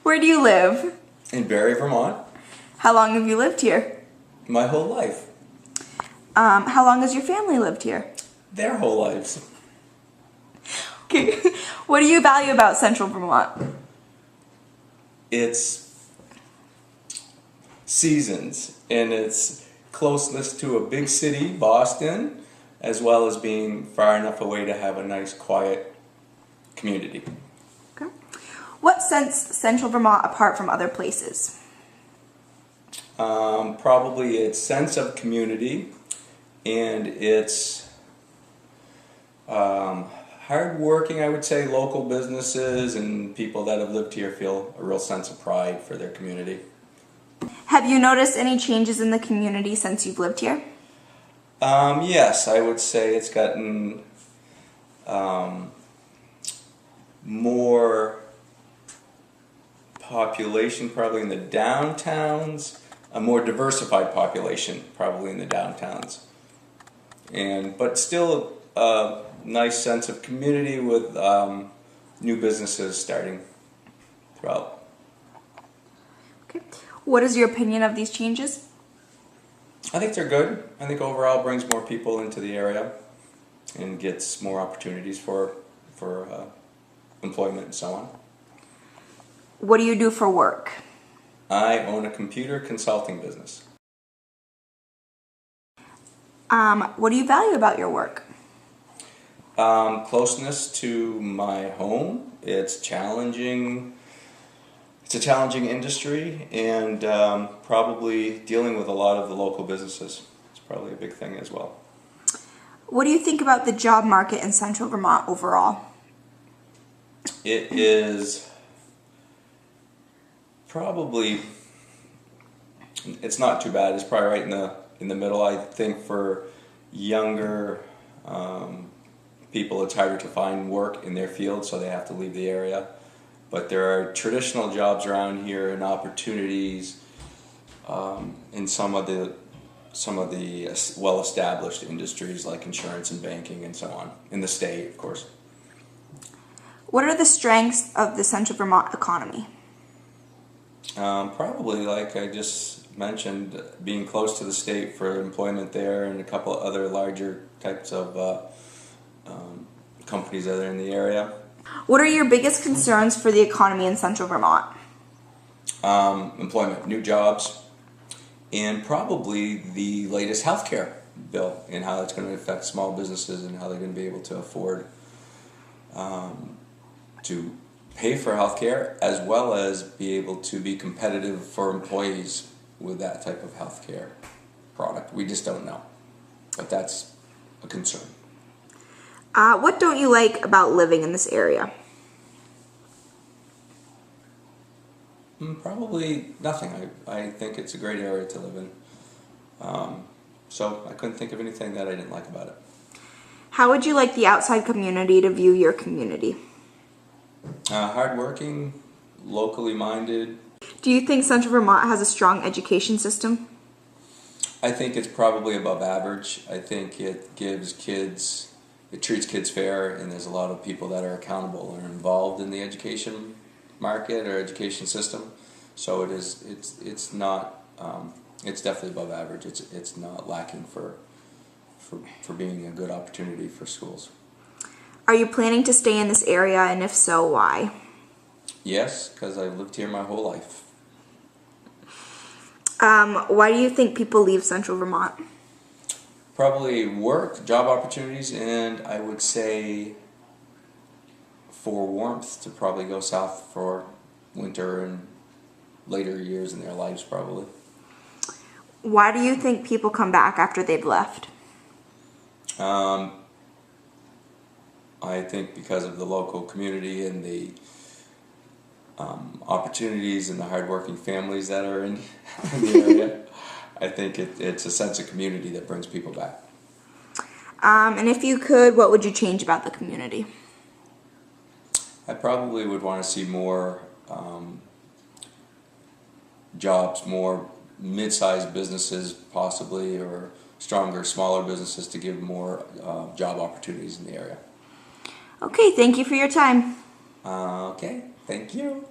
Where do you live? In Barrie, Vermont. How long have you lived here? My whole life. How long has your family lived here? Their whole lives. Okay. What do you value about Central Vermont? It's seasons and its closeness to a big city, Boston, as well as being far enough away to have a nice, quiet community. Okay. What sets Central Vermont apart from other places? Probably its sense of community and its hard-working, I would say, local businesses and people that have lived here feel a real sense of pride for their community. Have you noticed any changes in the community since you've lived here? Yes, I would say it's gotten more population probably in the downtowns, a more diversified population probably in the downtowns, but still a nice sense of community with new businesses starting throughout. Okay. What is your opinion of these changes? I think they're good. I think overall it brings more people into the area and gets more opportunities for employment and so on. What do you do for work? I own a computer consulting business. What do you value about your work? Closeness to my home. It's challenging. It's a challenging industry, and probably dealing with a lot of the local businesses. It's probably a big thing as well. What do you think about the job market in Central Vermont overall? It is probably, it's not too bad. It's probably right in the middle. I think for younger people, it's harder to find work in their field, so they have to leave the area. But there are traditional jobs around here and opportunities in some of the well-established industries like insurance and banking and so on, in the state, of course. What are the strengths of the Central Vermont economy? Probably, like I just mentioned, being close to the state for employment there and a couple of other larger types of companies that are in the area. What are your biggest concerns for the economy in Central Vermont? Employment, new jobs, and probably the latest healthcare bill and how it's going to affect small businesses and how they're going to be able to afford to pay for healthcare as well as be able to be competitive for employees with that type of healthcare product. We just don't know, but that's a concern. What don't you like about living in this area? Probably nothing. I think it's a great area to live in. So I couldn't think of anything that I didn't like about it. How would you like the outside community to view your community? Hardworking, locally minded. Do you think Central Vermont has a strong education system? I think it's probably above average. I think it treats kids fair, and there's a lot of people that are accountable and are involved in the education market or education system. So it's not, it's definitely above average. It's not lacking for being a good opportunity for schools. Are you planning to stay in this area, and if so, why? Yes, because I've lived here my whole life. Why do you think people leave Central Vermont? Probably work, job opportunities, and I would say for warmth to probably go south for winter and later years in their lives probably. Why do you think people come back after they've left? I think because of the local community and the opportunities and the hardworking families that are in the area. I think it's a sense of community that brings people back. And if you could, what would you change about the community? I probably would want to see more jobs, more mid-sized businesses possibly, or stronger, smaller businesses to give more job opportunities in the area. Okay, thank you for your time. Okay, thank you.